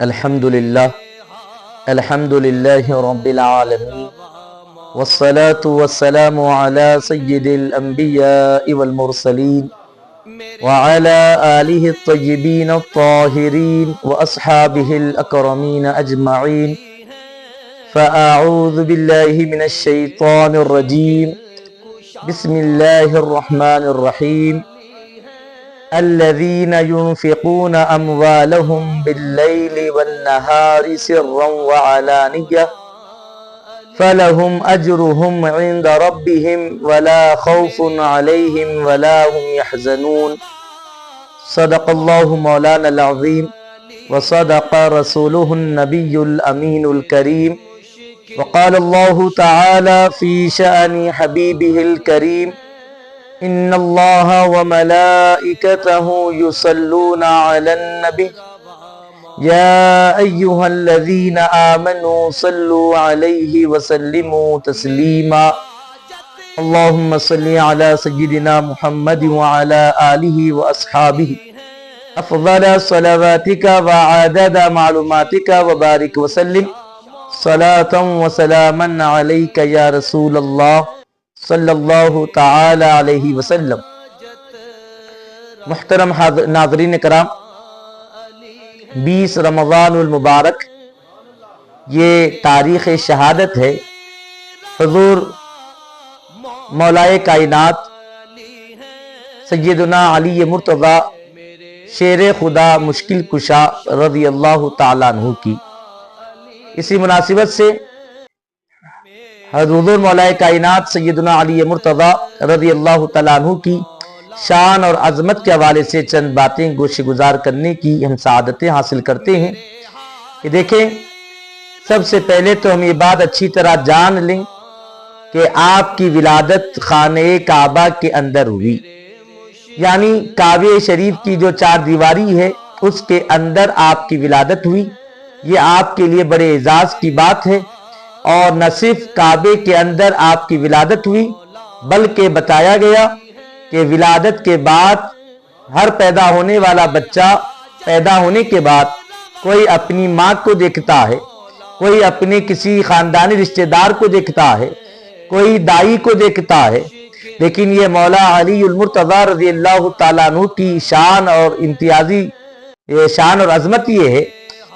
الحمدللہ رب العالمین والصلاة والسلام علی سید الانبیاء والمرسلین وعلی آلہ الطیبین الطاہرین واصحابہ الاکرمین اجمعین فاعوذ باللہ من الشیطان الرجیم بسم اللہ الرحمن الرحیم الذين ينفقون أموالهم بالليل والنهار سرا وعلانية فلهم أجرهم عند ربهم ولا خوف عليهم ولا هم يحزنون صدق الله مولانا العظيم وصدق رسوله النبي الأمين الكريم وقال الله تعالى في شأن حبيبه الكريم إن الله وملائكته يصلون على النبي يا أيها الذين آمنوا صلوا عليه وسلموا تسليما اللهم صل على سيدنا محمد وعلى آله وأصحابه أفضل صلواتك وعدد معلوماتك وبارك وسلم صلاة وسلاما عليك يا رسول الله صلی اللہ تعالی علیہ وسلم۔ محترم ناظرین کرام، 20 رمضان المبارک یہ تاریخ شہادت ہے حضور مولائے کائنات سیدنا علی مرتضی شیر خدا مشکل کشا رضی اللہ تعالیٰ عنہ کی۔ اسی مناسبت سے حضور مولائے کائنات سیدنا علی مرتضی رضی اللہ تعالیٰ عنہ کی شان اور عظمت کے حوالے سے چند باتیں گوشہ گزار کرنے کی ہم سعادتیں حاصل کرتے ہیں کہ دیکھیں، سب سے پہلے تو ہم یہ بات اچھی طرح جان لیں کہ آپ کی ولادت خانہ کعبہ کے اندر ہوئی، یعنی کعبہ شریف کی جو 4 دیواری ہے اس کے اندر آپ کی ولادت ہوئی۔ یہ آپ کے لیے بڑے اعزاز کی بات ہے، اور نہ صرف کعبے کے اندر آپ کی ولادت ہوئی بلکہ بتایا گیا کہ ولادت کے بعد ہر پیدا ہونے والا بچہ پیدا ہونے کے بعد کوئی اپنی ماں کو دیکھتا ہے، کوئی اپنے کسی خاندانی رشتہ دار کو دیکھتا ہے، کوئی دائی کو دیکھتا ہے، لیکن یہ مولا علی المرتضی رضی اللہ تعالیٰ عنہ کی شان اور امتیازی شان اور عظمت یہ ہے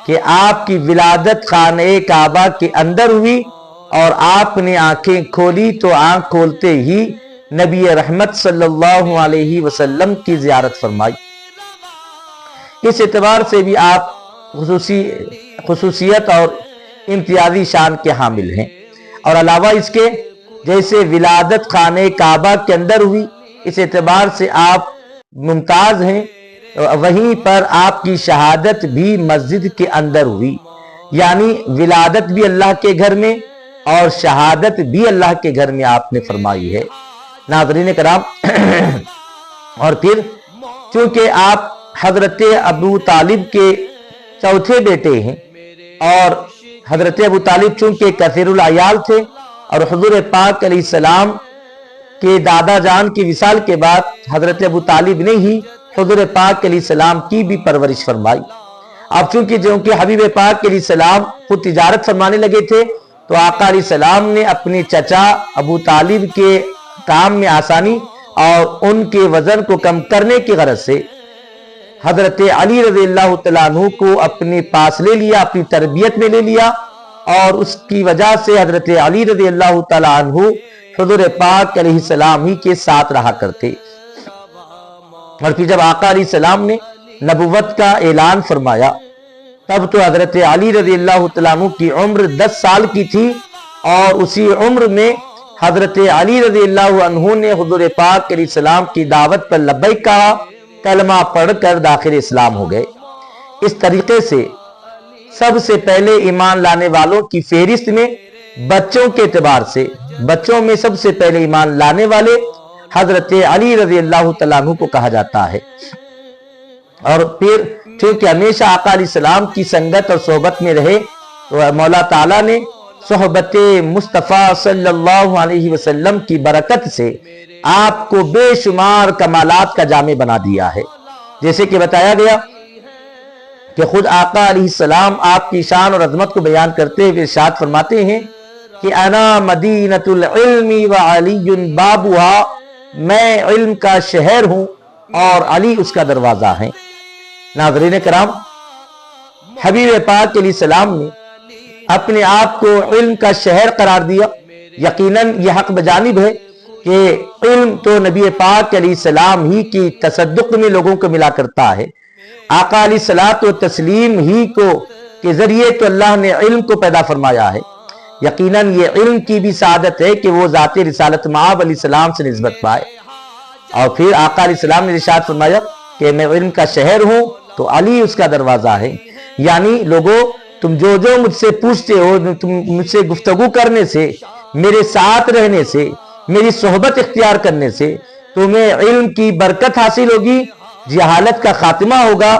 کہ آپ کی ولادت خانہ کعبہ کے اندر ہوئی، اور آپ نے آنکھیں کھولی تو آنکھ کھولتے ہی نبی رحمت صلی اللہ علیہ وسلم کی زیارت فرمائی۔ اس اعتبار سے بھی آپ خصوصیت اور امتیازی شان کے حامل ہیں، اور علاوہ اس کے جیسے ولادت خانہ کعبہ کے اندر ہوئی اس اعتبار سے آپ ممتاز ہیں، وہیں پر آپ کی شہادت بھی مسجد کے اندر ہوئی، یعنی ولادت بھی اللہ کے گھر میں اور شہادت بھی اللہ کے گھر میں آپ نے فرمائی ہے۔ ناظرین کرام، اور پھر چونکہ آپ حضرت ابو طالب کے چوتھے بیٹے ہیں، اور حضرت ابو طالب چونکہ کثیر العیال تھے، اور حضور پاک علیہ السلام کے دادا جان کی وصال کے بعد حضرت ابو طالب نے ہی حضور پاک علیہ السلام کی بھی پرورش فرمائی۔ اب چونکہ حبیب پاک علیہ السلام خود تجارت فرمانے لگے تھے، تو آقا علیہ السلام نے اپنے چچا ابو طالب کے کام میں آسانی اور ان کے وزن کو کم کرنے کی غرض سے حضرت علی رضی اللہ تعالیٰ عنہ کو اپنے پاس لے لیا، اپنی تربیت میں لے لیا، اور اس کی وجہ سے حضرت علی رضی اللہ تعالیٰ عنہ حضور پاک علیہ السلام ہی کے ساتھ رہا کرتے۔ اور پھر جب آقا علیہ السلام نے نبوت کا اعلان فرمایا تب تو حضرت علی رضی اللہ تعالیٰ عنہ کی عمر 10 سال کی تھی، اور اسی عمر میں حضرت علی رضی اللہ عنہ نے حضور پاک علیہ السلام کی دعوت پر لبیک کہا، کلمہ پڑھ کر داخل اسلام ہو گئے۔ اس طریقے سے سب سے پہلے ایمان لانے والوں کی فہرست میں بچوں کے اعتبار سے بچوں میں سب سے پہلے ایمان لانے والے حضرت علی رضی اللہ تعالیٰ عنہ کو کہا جاتا ہے۔ اور پھر چونکہ ہمیشہ آقا علیہ السلام کی سنگت اور صحبت میں رہے، تو مولا تعالیٰ نے صحبت مصطفیٰ صلی اللہ علیہ وسلم کی برکت سے آپ کو بے شمار کمالات کا جامع بنا دیا ہے۔ جیسے کہ بتایا گیا کہ خود آقا علیہ السلام آپ کی شان اور عظمت کو بیان کرتے ہوئے ارشاد فرماتے ہیں کہ انا مدینۃ العلم وعلی بابھا، میں علم کا شہر ہوں اور علی اس کا دروازہ ہے۔ ناظرین کرام، حبیب پاک علیہ السلام نے اپنے آپ کو علم کا شہر قرار دیا۔ یقیناً یہ حق بجانب ہے کہ علم تو نبی پاک علیہ السلام ہی کی تصدق میں لوگوں کو ملا کرتا ہے۔ آقا علیہ الصلوۃ والتسلیم ہی کو کے ذریعے تو اللہ نے علم کو پیدا فرمایا ہے۔ یقیناً یہ علم کی بھی سعادت ہے کہ وہ ذات رسالت مآب علیہ السلام سے نسبت پائے۔ اور پھر آقا علیہ السلام نے ارشاد فرمایا کہ میں علم کا شہر ہوں تو علی اس کا دروازہ ہے۔ یعنی لوگوں، تم جو مجھ سے پوچھتے ہو، تم مجھ سے گفتگو کرنے سے، میرے ساتھ رہنے سے، میری صحبت اختیار کرنے سے تمہیں علم کی برکت حاصل ہوگی، جہالت کا خاتمہ ہوگا۔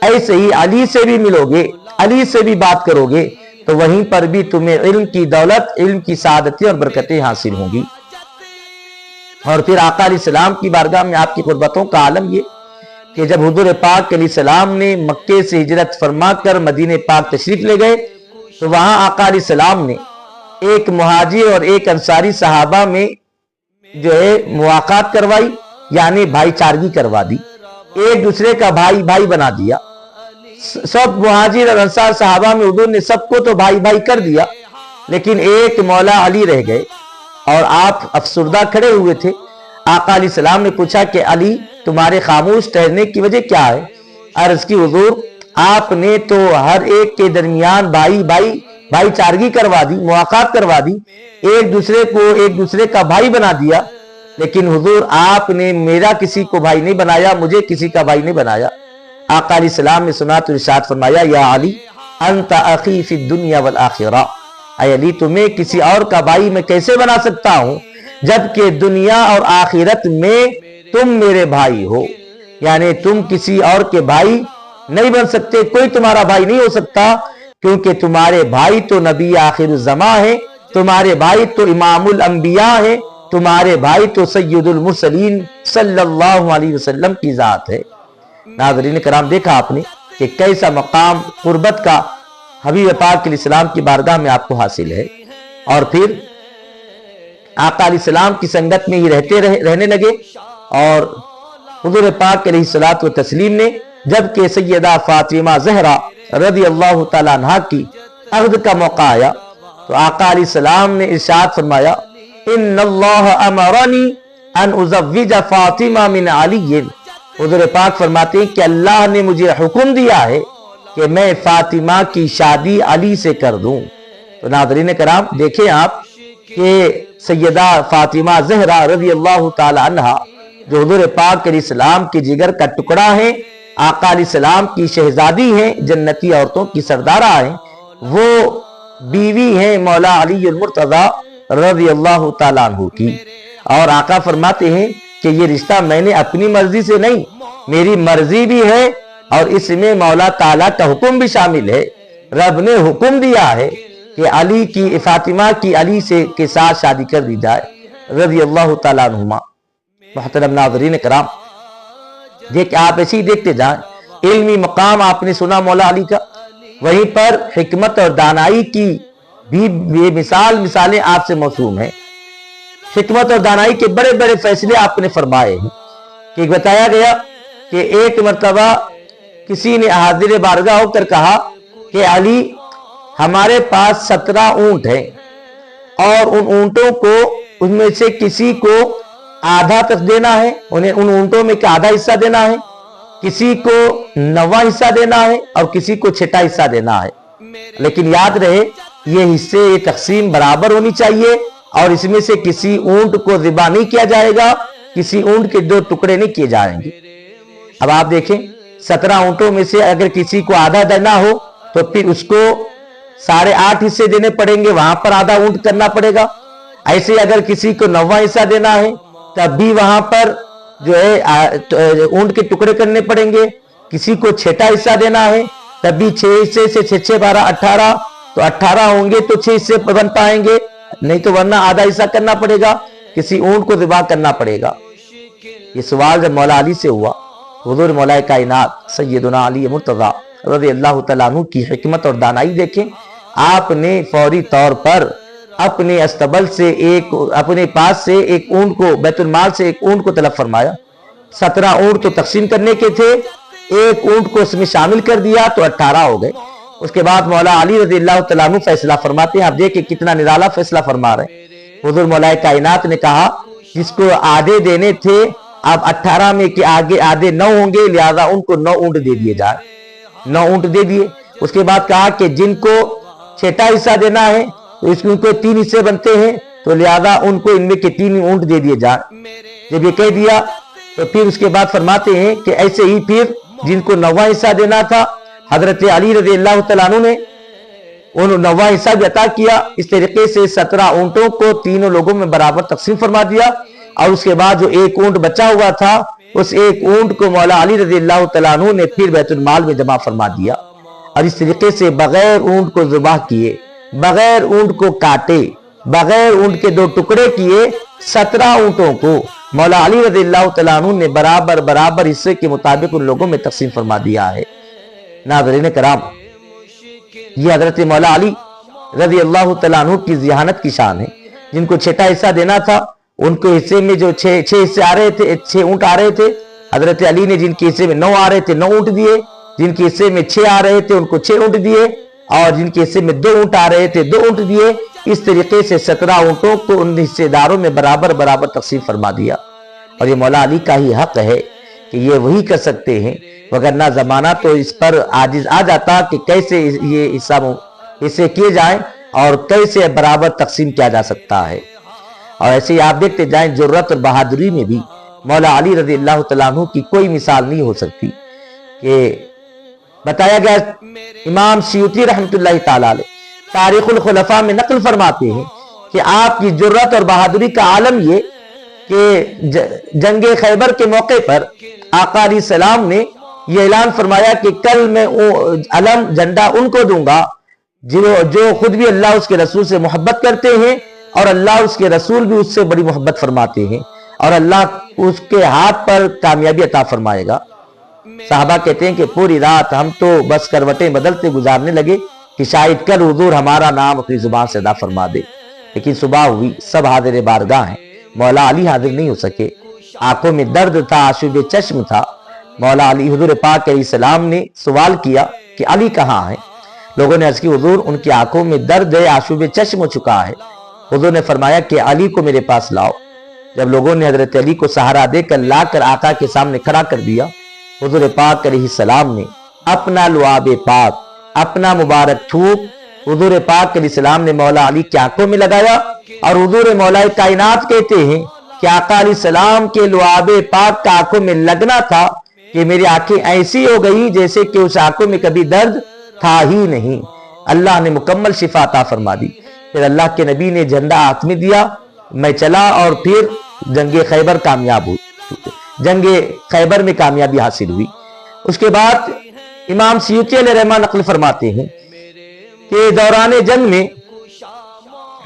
ایسے ہی علی سے بھی ملو گے، علی سے بھی بات کرو گے تو وہیں پر بھی تمہیں علم کی دولت، علم کی سعادتیں اور برکتیں حاصل ہوں گی۔ اور پھر آقا علیہ السلام کی بارگاہ میں آپ کی قربتوں کا عالم یہ کہ جب حضور پاک علیہ السلام نے مکے سے ہجرت فرما کر مدینہ پاک تشریف لے گئے تو وہاں آقا علیہ السلام نے ایک مہاجر اور ایک انصاری صحابہ میں جو ہے مواقعات کروائی، یعنی بھائی چارگی کروا دی، ایک دوسرے کا بھائی بھائی بنا دیا۔ سب مہاجر اور انصار صحابہ میں حضور نے سب کو تو بھائی بھائی کر دیا، لیکن ایک مولا علی رہ گئے اور آپ افسردہ کھڑے ہوئے تھے۔ آقا علیہ السلام نے پوچھا کہ علی، تمہارے خاموش ٹھہرنے کی وجہ کیا ہے؟ عرض کی حضور، آپ نے تو ہر ایک کے درمیان بھائی چارگی کروا دی، مواقعات کروا دی، ایک دوسرے کو ایک دوسرے کا بھائی بنا دیا، لیکن حضور آپ نے میرا کسی کو بھائی نہیں بنایا، مجھے کسی کا بھائی نہیں بنایا۔ آقا علیہ السلام نے سنا تو ارشاد فرمایا، یا علی انت اخی فی الدنیا والآخرہ، اے علی تمہیں کسی اور کا بھائی میں کیسے بنا سکتا ہوں جبکہ دنیا اور آخرت میں تم میرے بھائی ہو۔ یعنی تم کسی اور کے بھائی نہیں بن سکتے، کوئی تمہارا بھائی نہیں ہو سکتا، کیونکہ تمہارے بھائی تو نبی آخر الزماں ہیں، تمہارے بھائی تو امام الانبیاء ہیں، تمہارے بھائی تو سید المرسلین صلی اللہ علیہ وسلم کی ذات ہے۔ ناظرین کرام، دیکھا آپ نے کہ کیسا مقام قربت کا حبیب پاک علیہ السلام کی بارگاہ میں آپ کو حاصل ہے۔ اور پھر آقا علیہ السلام کی سنگت میں ہی رہنے لگے، اور حضور پاک علیہ الصلوۃ والتسلیم نے جبکہ سیدہ فاطمہ زہرا رضی اللہ تعالیٰ عنہ کی عہد کا موقع آیا تو آقا علیہ السلام نے ارشاد فرمایا، ان اللہ امرنی ان ازوج فاطمہ من علی۔ حضور پاک فرماتے ہیں کہ اللہ نے مجھے حکم دیا ہے کہ میں فاطمہ کی شادی علی سے کر دوں۔ تو ناظرین کرام، دیکھیں آپ کہ سیدہ فاطمہ زہرا رضی اللہ تعالی عنہ جو حضور پاک علیہ السلام کی جگر کا ٹکڑا ہے، آقا علیہ السلام کی شہزادی ہیں، جنتی عورتوں کی سردارہ ہیں، وہ بیوی ہیں مولا علی المرتضیٰ رضی اللہ تعالیٰ عنہ کی۔ اور آقا فرماتے ہیں کہ یہ رشتہ میں نے اپنی مرضی سے نہیں، میری مرضی بھی ہے اور اس میں مولا تعالیٰ کا حکم بھی شامل ہے۔ رب نے حکم دیا ہے کہ علی کی فاطمہ کی علی سے کے ساتھ شادی کر دی جائے رضی اللہ تعالیٰ عنہما۔ محترم ناظرین کرام، آپ ایسے ہی دیکھتے جائیں، علمی مقام آپ نے سنا مولا علی کا، وہیں پر حکمت اور دانائی کی بھی بے مثالیں آپ سے موسوم ہیں۔ حکمت اور دانائی کے بڑے بڑے فیصلے آپ نے فرمائے ہیں کہ بتایا گیا کہ ایک مرتبہ کسی نے حاضر بارگاہ ہو کر کہا کہ علی، ہمارے پاس 17 اونٹ ہیں اور ان اونٹوں کو ان میں سے کسی کو آدھا تک دینا ہے، انہیں ان اونٹوں میں کا آدھا حصہ دینا ہے، کسی کو 9واں حصہ دینا ہے اور کسی کو 6واں حصہ دینا ہے، لیکن یاد رہے یہ حصے یہ تقسیم برابر ہونی چاہیے اور اس میں سے کسی اونٹ کو ذبح نہیں کیا جائے گا، کسی اونٹ کے 2 ٹکڑے نہیں کیے جائیں گے۔ اب آپ دیکھیں 17 اونٹوں میں سے اگر کسی کو آدھا دینا ہو تو پھر اس کو 8.5 حصے دینے پڑیں گے، وہاں پر آدھا اونٹ کرنا پڑے گا۔ ایسے اگر کسی کو 9واں حصہ دینا ہے تب بھی وہاں پر جو ہے اونٹ کے ٹکڑے کرنے پڑیں گے، کسی کو 6واں حصہ دینا ہے تب بھی 6 حصے سے 6 6 12 18، تو 18 ہوں گے تو 6 حصے بن پائیں گے، نہیں تو ورنہ آدھا حصہ کرنا پڑے گا، کسی اونٹ کو ذبح کرنا پڑے گا۔ یہ سوال جب مولا علی سے ہوا، حضور مولا کائنات سیدنا علی مرتضیٰ रज़ी अल्लाह तआला अन्हु की हिकमत और दानाई देखें। आपने फौरी तौर पर अपने अस्तबल से अपने पास से एक ऊंट को, बैतुल माल से एक ऊंट को तलब फरमाया। 17 ऊंट तो तकसीम करने के थे, एक ऊंट को उसमें शामिल कर दिया तो 18 हो गए। उसके बाद मौला अली रज़ी अल्लाह तआला अन्हु फैसला फरमाते हैं। आप देखिए कितना निराला फैसला फरमा रहे हैं। हुजूर मौला कायनात ने कहा जिसको आधे देने थे, अब 18 में के आगे आधे 9 होंगे, लिहाजा उनको 9 ऊंट दे दिए जाए। 9 ऊंट दे दिए। उसके बाद कहा कि जिनको छठा हिस्सा देना है तो इसमें उनको 3 हिस्से बनते हैं, तो लिहाजा उनको इनमें के 3 ऊंट दे दिए जाए। जब ये कह दिया तो फिर उसके बाद फरमाते हैं कि ऐसे ही फिर जिनको 9वां हिस्सा देना था, हजरत अली रज़ी अल्लाह तआला अन्हु ने उन 9वां हिस्सा भी अता किया। इस तरीके से 17 ऊंटों को तीनों लोगों में बराबर तकसीम फरमा दिया। और उसके बाद जो एक ऊंट बचा हुआ था, उस एक ऊंट को मौला अली रज़ी अल्लाह तआला अन्हु ने फिर बैतुल माल में जमा फरमा दिया। और इस तरीके से बगैर ऊंट को ज़िबाह किए, बगैर ऊंट को काटे, बगैर ऊंट के 2 टुकड़े किए 17 ऊंटों को मौला अली रज़ी अल्लाह तआला अन्हु ने बराबर बराबर हिस्से के मुताबिक उन लोगों में तकसीम फरमा दिया है। नाज़रीन कराम, ये हजरत मौला अली रज़ी अल्लाह तआला अन्हु की ज़ियानत की शान है। जिनको छठा हिस्सा देना था, उनको हिस्से में जो 6 हिस्से आ रहे थे, 6 ऊंट आ रहे थे, हजरत अली ने जिनके हिस्से में 9 आ रहे थे 9 ऊंट दिए, जिनके हिस्से में 6 आ रहे थे उनको 6 ऊंट दिए, और जिनके हिस्से में 2 ऊंट आ रहे थे 2 ऊंट दिए। इस तरीके से 17 ऊंटों को उन हिस्सेदारों में बराबर बराबर तकसीम फरमा दिया। और ये मौला अली का ही हक है कि ये वही कर सकते हैं, वगरना जमाना तो इस पर आजिज आ जाता कि कैसे ये हिस्से किए जाएं और कैसे बराबर तकसीम किया जा सकता है। और ऐसे ही आप देखते जाएं, जुर्रत और बहादुरी में भी मौला अली रज़ी अल्लाह तआला अन्हु की कोई मिसाल नहीं हो सकती। कि बताया गया, इमाम सियूती रहमतुल्लाह तआला अलैह तारीखुल खुलफा में नकल फरमाते हैं कि आपकी जुर्रत और बहादुरी का आलम ये कि जंगे खैबर के मौके पर आका अलैहिस्सलाम ने यह ऐलान फरमाया कि कल मैं अलम झंडा उनको दूंगा जो खुद भी अल्लाह उसके रसूल से मोहब्बत करते हैं, और अल्लाह उसके रसूल भी उससे बड़ी मोहब्बत फरमाते हैं, और अल्लाह उसके हाथ पर कामयाबी अता फरमाएगा। साहबा कहते हैं कि पूरी रात हम तो बस करवटें बदलते गुजारने लगे कि शायद कल हुजूर हमारा नाम अपनी जुबान से अदा फरमा दे। लेकिन सुबह हुई, सब हाजिर बारगाह हैं, मौला अली हाजिर नहीं हो सके। आंखों में दर्द था, आशूब चश्म था। मौला अली, हुजूर पाक अलैहिस्सलाम ने सवाल किया कि अली कहाँ है? लोगों ने अर्ज की, हुजूर उनकी आंखों में दर्द है, आशूब चश्म हो चुका है। हुजूर ने फरमाया कि अली को मेरे पास लाओ। जब लोगों ने हजरत अली को सहारा देकर लाकर आका के सामने खड़ा कर दिया, हुजूर पाक अलैहिस्सलाम ने अपना लुआब पाक, अपना मुबारक थूक हुजूर पाक अलैहिस्सलाम ने मौला अली की आंखों में लगाया। और हुजूर मौला कायनात कहते हैं कि आका अलैहिस्सलाम के लुआब पाक का आंखों में लगना था कि मेरी आंखें ऐसी हो गई जैसे कि उस आंखों में कभी दर्द था ही नहीं। अल्लाह ने मुकम्मल शिफा अता फरमा दी। फिर अल्लाह के नबी ने झंडा हाथ में दिया, मैं चला, और फिर जंगे खैबर कामयाब हुई, जंगे खैबर में कामयाबी हासिल हुई। उसके बाद इमाम सियूती अलैहिर्रहमान नकल फरमाते हैं कि दौरान जंग में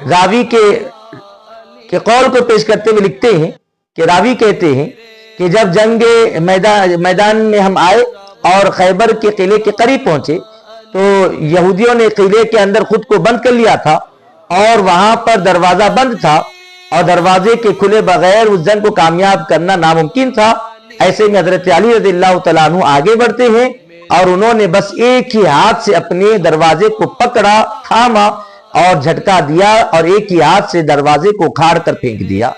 रावी के कौल को पेश करते हुए लिखते हैं कि रावी कहते हैं कि जब जंगे मैदान में हम आए और खैबर के किले के करीब पहुंचे तो यहूदियों ने किले के अंदर खुद को बंद कर लिया था, और वहां पर दरवाजा बंद था, और दरवाजे के खुले बगैर उस जंग को कामयाब करना नामुमकिन था। ऐसे में हजरत अली रज़ियल्लाहु तआला अन्हु आगे बढ़ते हैं, और उन्होंने बस एक ही हाथ से अपने दरवाजे को पकड़ा, थामा और झटका दिया, और एक ही हाथ से दरवाजे को उखाड़ कर फेंक दिया।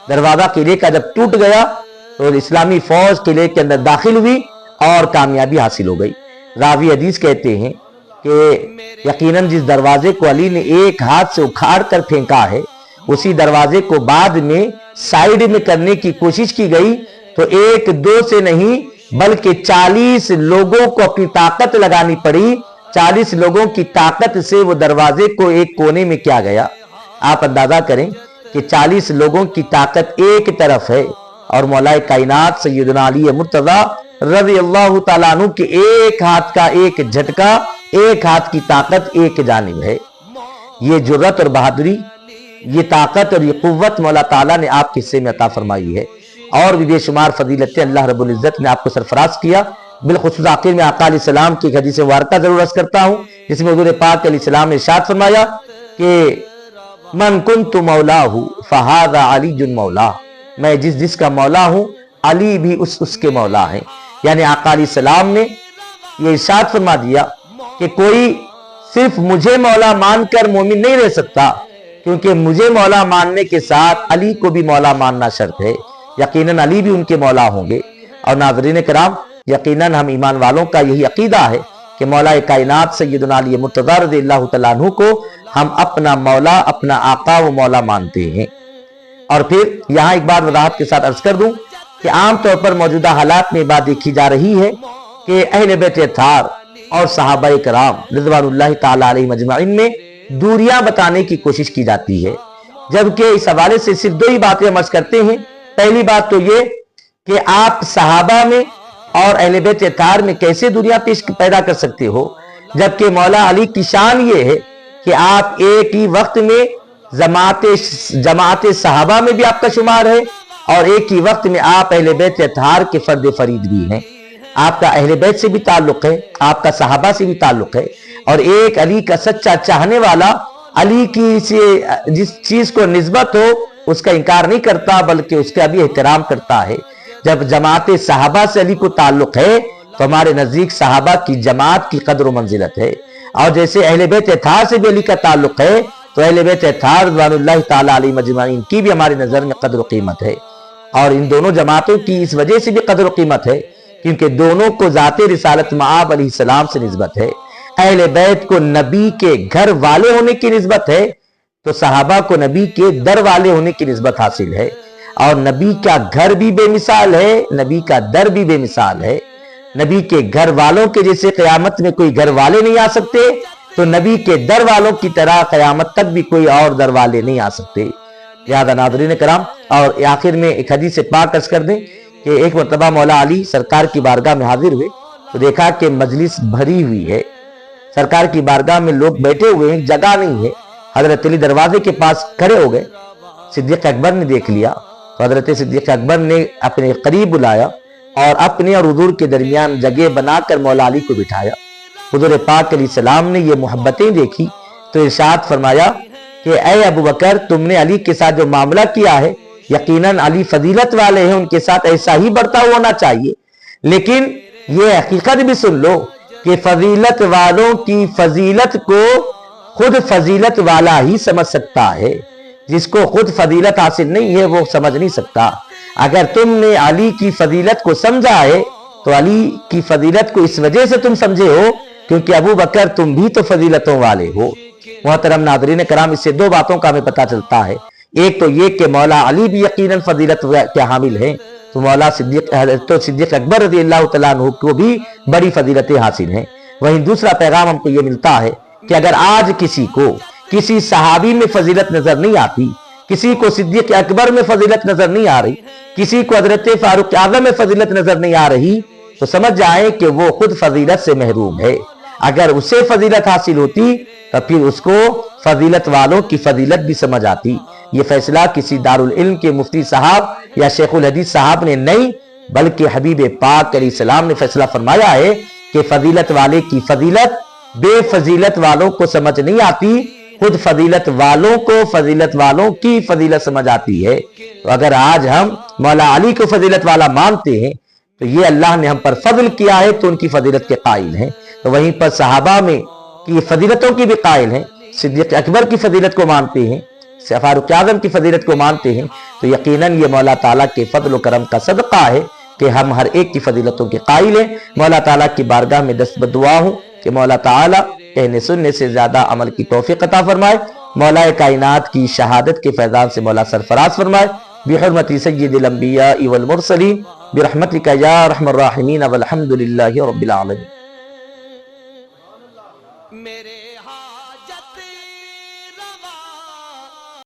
दरवाजा किले का जब टूट गया तो इस्लामी फौज किले के अंदर दाखिल हुई और कामयाबी हासिल हो गई। रावी हदीस कहते हैं कि यकीनन जिस दरवाजे को अली ने एक हाथ से उखाड़ कर फेंका है, उसी दरवाजे को बाद में साइड में करने की कोशिश की गई तो 1-2 से नहीं बल्कि 40 लोगों को अपनी ताकत लगानी पड़ी। 40 लोगों की ताकत से वो दरवाजे को एक कोने में किया गया। आप अंदाजा करें कि 40 लोगों की ताकत एक तरफ है और मौला कायनात सैयदना अली मुर्तजा रज़ियल्लाहु ताला अन्हु के एक हाथ का एक झटका, एक हाथ की ताकत एक जानिब है। ये जुर्रत और बहादुरी, ये ताकत और ये कुव्वत मौला ताला ने आपके हिस्से में अता फरमाई है, और भी बेशुमार फजीलतें अल्लाह रब्बुल इज्जत ने आपको सरफराज किया। بالخصوص आखिर में आका अलैहिस्सलाम की हदीस मुबारका जरूर अर्ज करता हूँ, जिसमें हुजूर पाक अलैहिस्सलाम ने इरशाद फरमाया कि मन कुन्तु मौलाहु फहादा अलीजुन मौला, मैं जिसका मौला हूँ अली भी उसके मौला हैं। यानी आका अलैहिस्सलाम ने ये इरशाद फरमा दिया कि कोई सिर्फ मुझे मौला मानकर मोमिन नहीं रह सकता, क्योंकि मुझे मौला मानने के साथ अली को भी मौला मानना शर्त है। यकीनन अली भी उनके मौला होंगे। और नाज़रीन किराम, यकीनन हम ईमान वालों का यही अकीदा है कि मौला कायनात सय्यदुना अली मुर्तज़ा रज़ियल्लाहु तआला अन्हु को हम अपना मौला, अपना आका व मौला मानते हैं। और फिर यहाँ एक बात वजाहत के साथ अर्ज कर दूं कि आमतौर पर मौजूदा हालात में बात देखी जा रही है कि अहले बैत अत्हार और सहाबाए किराम रिज़वानुल्लाहि ताला अलैहिम अजमईन में दूरियां बताने की कोशिश की जाती है, जबकि इस हवाले से सिर्फ दो ही बातें हम अर्ज करते हैं। पहली बात तो ये कि आप सहाबा में और अहले बैत अत्हार में कैसे दूरियां पैदा कर सकते हो, जबकि मौला अली की शान ये है कि आप एक ही वक्त में जमात सहाबा में भी आपका शुमार है और एक ही वक्त में आप अहले बैत अत्हार के फर्द फरीद भी हैं। आपका अहले बैत से भी ताल्लुक है, आपका सहाबा से भी ताल्लुक है, और एक अली का सच्चा चाहने वाला अली की से जिस चीज को निस्बत हो उसका इनकार नहीं करता, बल्कि उसका भी एहतराम करता है। जब जमात सहाबा से अली को ताल्लुक है तो हमारे नजदीक सहाबा की जमात की कदर व मंजिलत है, और जैसे अहले बैत अत्हार से भी अली का ताल्लुक है तो अहले बैत अत्हार रिज़वानुल्लाहि ताला अलैहिम अजमईन की भी हमारी नजर में कदर व कीमत है। और इन दोनों जमातों की इस वजह से भी कदर व कीमत है क्योंकि दोनों को ज़ाते रिसालत मआब अलैहिस्सलाम से निस्बत है। अहले बैत को नबी के घर वाले होने की निस्बत है, तो सहाबा को नबी के दर वाले होने की निस्बत हासिल है। और नबी का घर भी बेमिसाल है, नबी का दर भी बेमिसाल है। नबी के घर वालों के जैसे क़यामत में कोई घर वाले नहीं आ सकते, तो नबी के दर वालों की तरह क़यामत तक भी कोई और दर वाले नहीं आ सकते। लिहाजा नाज़रीन किराम, और आखिर में एक हदीस से पाक अर्ज कर दें कि एक मरतबा मौला अली सरकार की बारगाह में हाजिर हुए तो देखा कि मजलिस भरी हुई है, सरकार की बारगाह में लोग बैठे हुए हैं, जगह नहीं है। हजरत अली दरवाजे के पास खड़े हो गए। सिद्दीक़ अकबर ने देख लिया तो हजरत सिद्दीक़ अकबर ने अपने करीब बुलाया और अपने और हुजूर के दरमियान जगह बनाकर मौला अली को बिठाया। हुजूर पाक अलैहिस्सलाम ने ये मोहब्बतें देखी तो इरशाद फरमाया कि ऐ अबू बकर, तुमने अली के साथ जो मामला किया है, यकीनन अली फजीलत वाले हैं, उनके साथ ऐसा ही बर्ताव होना चाहिए। लेकिन ये हकीकत भी सुन लो कि फजीलत वालों की फजीलत को खुद फजीलत वाला ही समझ सकता है, जिसको खुद फजीलत हासिल नहीं है वो समझ नहीं सकता। अगर तुमने अली की फजीलत को समझा है तो अली की फजीलत को इस वजह से तुम समझे हो क्योंकि अबू बकर तुम भी तो फजीलतों वाले हो। मोहतरम नाज़रीन कराम, इससे दो बातों का हमें पता चलता है। एक तो ये कि मौला अली भी यकीनन फजीलत के हामिल हैं, तो मौला सिद्दीक़ अकबर रज़ियल्लाहु तआला अन्हु को भी बड़ी फजीलतें हासिल हैं। वहीं दूसरा पैगाम हमको ये मिलता है कि अगर आज किसी को किसी सहाबी में फजीलत नजर नहीं आती, किसी को सिद्दीक़ अकबर में फजीलत नजर नहीं आ रही, किसी को हज़रत फारूक आज़म में फजीलत नजर नहीं आ रही, तो समझ जाए कि वो खुद फजीलत से महरूम है। अगर उसे फजीलत हासिल होती तो फिर उसको फजीलत वालों की फजीलत भी समझ आती। ये फैसला किसी दारुल इल्म के मुफ्ती साहब या शेखुल हदीस साहब ने नहीं, बल्कि हबीब पाक अलैहिस्सलाम ने फैसला फरमाया है कि फजीलत वाले की फजीलत बेफजीलत वालों को समझ नहीं आती, खुद फजीलत वालों को फजीलत वालों की फजीलत समझ आती है। तो अगर आज हम मौला अली को फजीलत वाला मानते हैं तो ये अल्लाह ने हम पर फजल किया है, तो उनकी फजीलत के कायल हैं। तो वहीं पर सहाबा में की फजीलतों की भी कायल हैं, सिद्दीक़ अकबर की फजीलत को मानते हैं, फारूक आज़म की फजीलत को मानते हैं, तो यकीनन ये मौला ताला के फजल व करम का सदका है कि हम हर एक की फजीलतों के कायल हैं। मौला ताला की बारगाह में दस्त दुआ हूँ कि मौला ताला कहने सुनने से ज्यादा अमल की तौफीक अता फरमाए। मौला कायनात की शहादत के फैजान से मौला सरफराज फरमाए। बिहुर्मति सय्यिदिल अंबिया वल मुरसलीन बिरहमतिका या अरहमर राहिमीन वल्हम्दुलिल्लाहि रब्बिल आलमीन।